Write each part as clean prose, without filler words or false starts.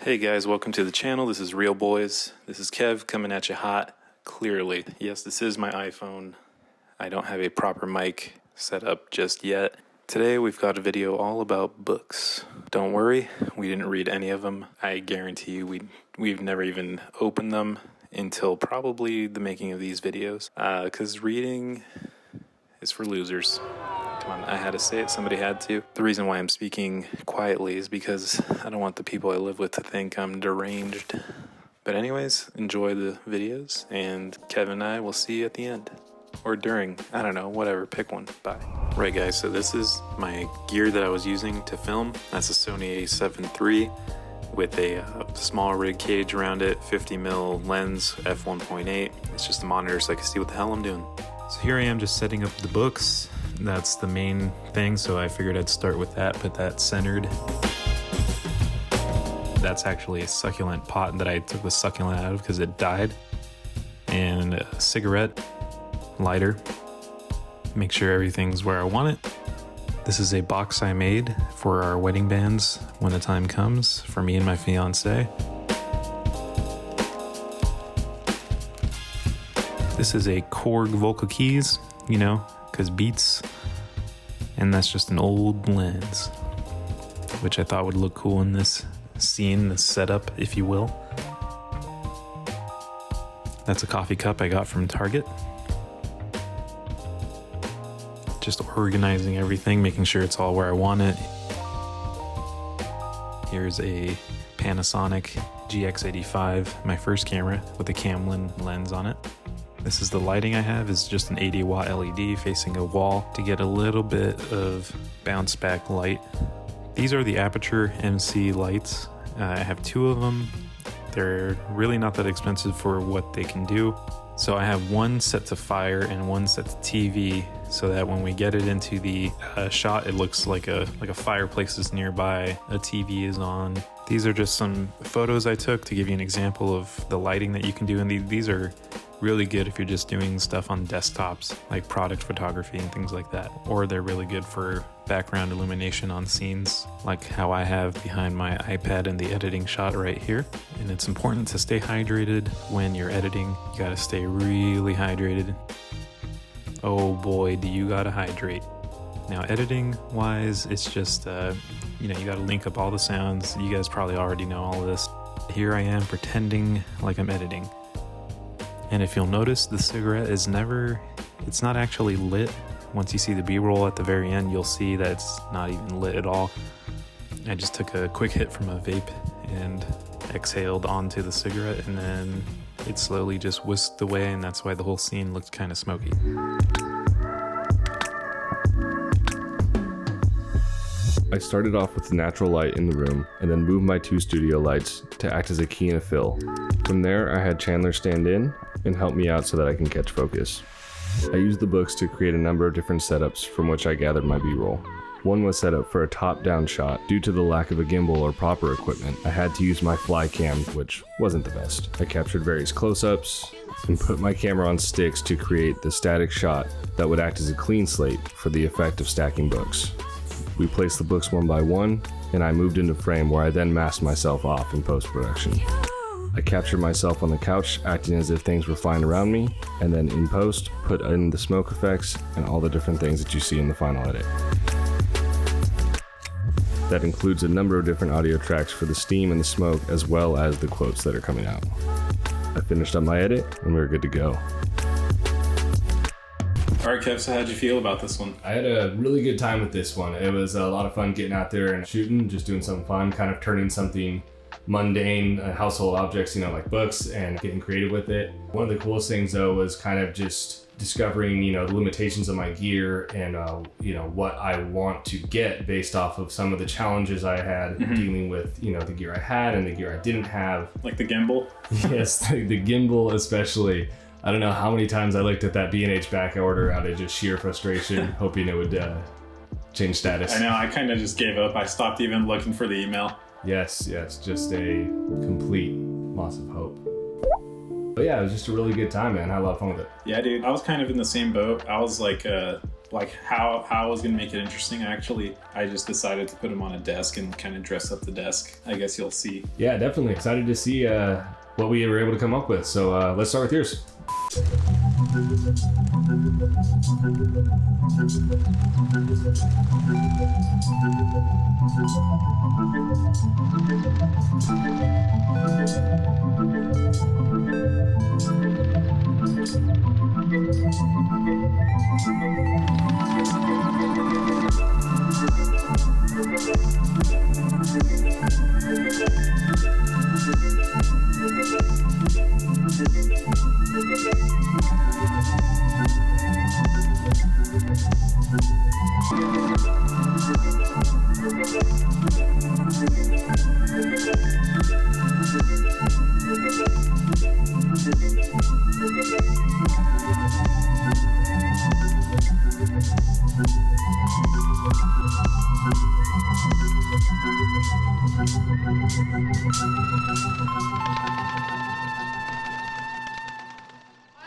Hey guys, welcome to the channel. This is Reel Bois. This is Kev coming at you hot, clearly. Yes, this is my iPhone. I don't have a proper mic set up just yet. Today we've got a video all about books. Don't worry, we didn't read any of them. I guarantee you we've never even opened them until probably the making of these videos. Because reading is for losers. Come on, I had to say it, somebody had to. The reason why I'm speaking quietly is because I don't want the people I live with to think I'm deranged. But anyways, enjoy the videos, and Kevin and I will see you at the end. Or during, I don't know, whatever, pick one, bye. Right guys, so this is my gear that I was using to film. That's a Sony a7 III with a small rig cage around it, 50mm lens, f1.8. It's just a monitor so I can see what the hell I'm doing. So here I am just setting up the books. That's the main thing, so I figured I'd start with that, put that centered. That's actually a succulent pot that I took the succulent out of because it died. And a cigarette lighter. Make sure everything's where I want it. This is a box I made for our wedding bands when the time comes, for me and my fiance. This is a Korg vocal keys, you know, because Beats, and that's just an old lens, which I thought would look cool in this scene, this setup, if you will. That's a coffee cup I got from Target. Just organizing everything, making sure it's all where I want it. Here's a Panasonic GX85, my first camera with a Camlin lens on it. This is the lighting I have, is just an 80 watt LED facing a wall to get a little bit of bounce back light. These are the Aperture MC lights. I have two of them. They're really not that expensive for what they can do. So I have one set to fire and one set to TV, so that when we get it into the shot, it looks like a fireplace is nearby, a TV is on. These are just some photos I took to give you an example of the lighting that you can do, and these are really good if you're just doing stuff on desktops, like product photography and things like that. Or they're really good for background illumination on scenes, like how I have behind my iPad in the editing shot right here. And it's important to stay hydrated when you're editing. You gotta stay really hydrated. Oh boy, do you gotta hydrate. Now editing wise, it's just, you gotta link up all the sounds. You guys probably already know all of this. Here I am pretending like I'm editing. And if you'll notice, the cigarette is it's not actually lit. Once you see the B-roll at the very end, you'll see that it's not even lit at all. I just took a quick hit from a vape and exhaled onto the cigarette, and then it slowly just whisked away, and that's why the whole scene looked kind of smoky. I started off with the natural light in the room and then moved my two studio lights to act as a key and a fill. From there, I had Chandler stand in and help me out so that I can catch focus. I used the books to create a number of different setups from which I gathered my B-roll. One was set up for a top-down shot. Due to the lack of a gimbal or proper equipment, I had to use my fly cam, which wasn't the best. I captured various close-ups and put my camera on sticks to create the static shot that would act as a clean slate for the effect of stacking books. We placed the books one by one, and I moved into frame where I then masked myself off in post-production. I captured myself on the couch, acting as if things were flying around me, and then in post, put in the smoke effects and all the different things that you see in the final edit. That includes a number of different audio tracks for the steam and the smoke, as well as the quotes that are coming out. I finished up my edit, and we were good to go. All right, Kev, so how'd you feel about this one? I had a really good time with this one. It was a lot of fun getting out there and shooting, just doing something fun, kind of turning something mundane, household objects, like books, and getting creative with it. One of the coolest things though was kind of just discovering, the limitations of my gear and, what I want to get based off of some of the challenges I had dealing with, the gear I had and the gear I didn't have. Like the gimbal? Yes, the gimbal especially. I don't know how many times I looked at that B&H back order out of just sheer frustration, hoping it would change status. I know, I kind of just gave up. I stopped even looking for the email. Yes, just a complete loss of hope. But yeah, it was just a really good time, man. I had a lot of fun with it. Yeah, dude, I was kind of in the same boat. I was like like how I was gonna make it interesting. I just decided to put him on a desk and kind of dress up the desk. I guess you'll see. Yeah, definitely excited to see what we were able to come up with. So let's start with yours.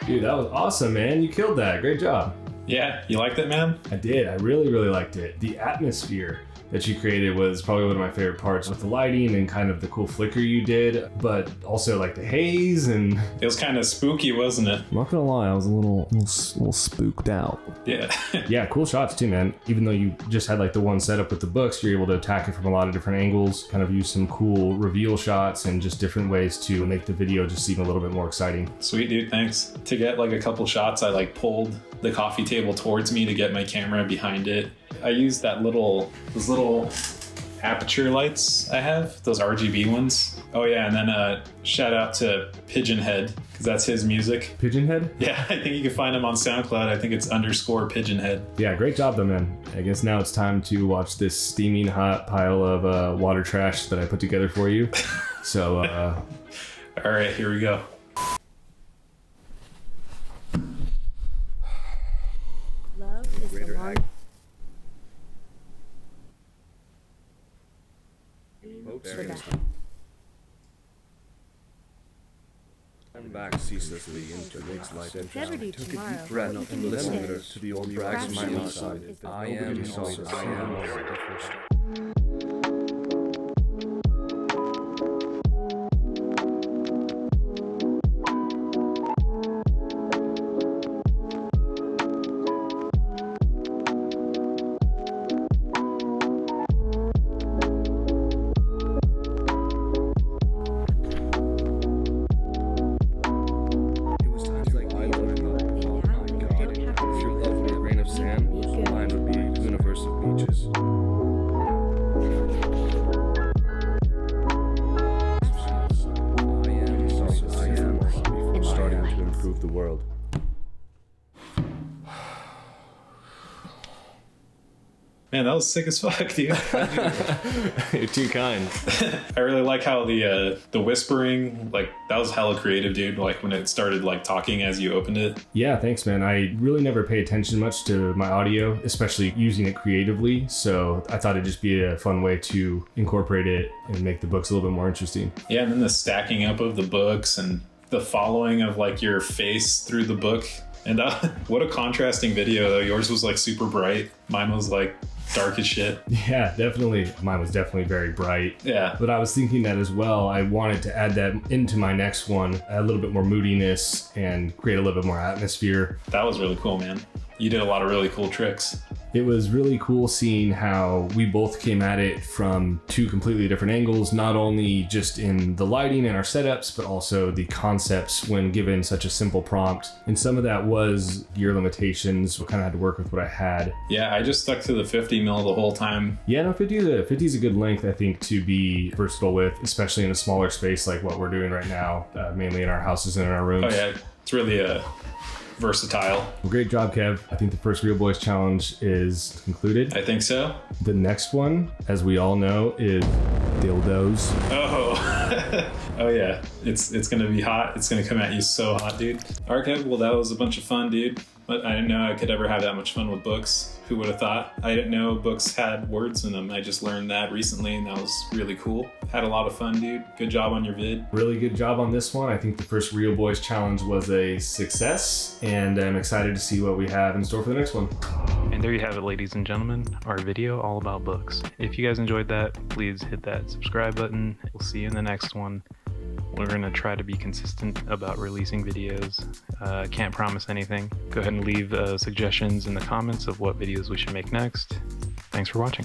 Dude, that was awesome, man. You killed that. Great job. Yeah, you liked it, man? I did. I really, really liked it. The atmosphere that you created was probably one of my favorite parts, with the lighting and kind of the cool flicker you did, but also like the haze. And it was kind of spooky, wasn't it? I'm not gonna lie, I was a little spooked out. Yeah. Yeah, cool shots too, man. Even though you just had like the one setup with the books, you're able to attack it from a lot of different angles, kind of use some cool reveal shots and just different ways to make the video just seem a little bit more exciting. Sweet, dude, thanks. To get like a couple shots, I like pulled the coffee table towards me to get my camera behind it. I used those little aperture lights I have, those RGB ones. Oh yeah, and then shout out to Pigeon Head, because that's his music. Pigeon Head? Yeah, I think you can find him on SoundCloud. I think it's _Pigeon Head. Yeah, great job though, man. I guess now it's time to watch this steaming hot pile of water trash that I put together for you. So, all right, here we go. Love is the long... for that. And back ceaselessly into weeks light and Never do tomorrow. breath You and can do listen today. to the old brags of my Perhaps outside. is the I golden am source of I am life. the first. It was times like I learned that, oh my God, if your love were a grain of sand, mine would be a universe of beaches. I am starting to improve the world. Man, that was sick as fuck, dude. you're too kind. I really like how the whispering, like that was hella creative, dude. Like when it started like talking as you opened it. Yeah, thanks, man. I really never pay attention much to my audio, especially using it creatively. So I thought it'd just be a fun way to incorporate it and make the books a little bit more interesting. Yeah, and then the stacking up of the books and the following of like your face through the book. And what a contrasting video though. Yours was like super bright. Mine was like dark as shit. Yeah, definitely. Mine was definitely very bright. Yeah. But I was thinking that as well. I wanted to add that into my next one, a little bit more moodiness and create a little bit more atmosphere. That was really cool, man. You did a lot of really cool tricks. It was really cool seeing how we both came at it from two completely different angles, not only just in the lighting and our setups, but also the concepts when given such a simple prompt. And some of that was gear limitations. We kind of had to work with what I had. Yeah, I just stuck to the 50 mil the whole time. Yeah, no, 50 is a good length, I think, to be versatile with, especially in a smaller space like what we're doing right now, mainly in our houses and in our rooms. Oh yeah, it's really versatile. Well, great job, Kev. I think the first Reel Bois challenge is concluded. I think so. The next one, as we all know, is dildos. Oh, oh yeah. It's gonna be hot. It's gonna come at you so hot, dude. All right, Kev, well that was a bunch of fun, dude. But I didn't know I could ever have that much fun with books. Who would have thought? I didn't know books had words in them. I just learned that recently, and that was really cool. Had a lot of fun, dude. Good job on your vid. Really good job on this one. I think the first Reel Bois challenge was a success, and I'm excited to see what we have in store for the next one. And there you have it, ladies and gentlemen, our video all about books. If you guys enjoyed that, please hit that subscribe button. We'll see you in the next one. We're going to try to be consistent about releasing videos. Can't promise anything. Go ahead and leave suggestions in the comments of what videos we should make next. Thanks for watching.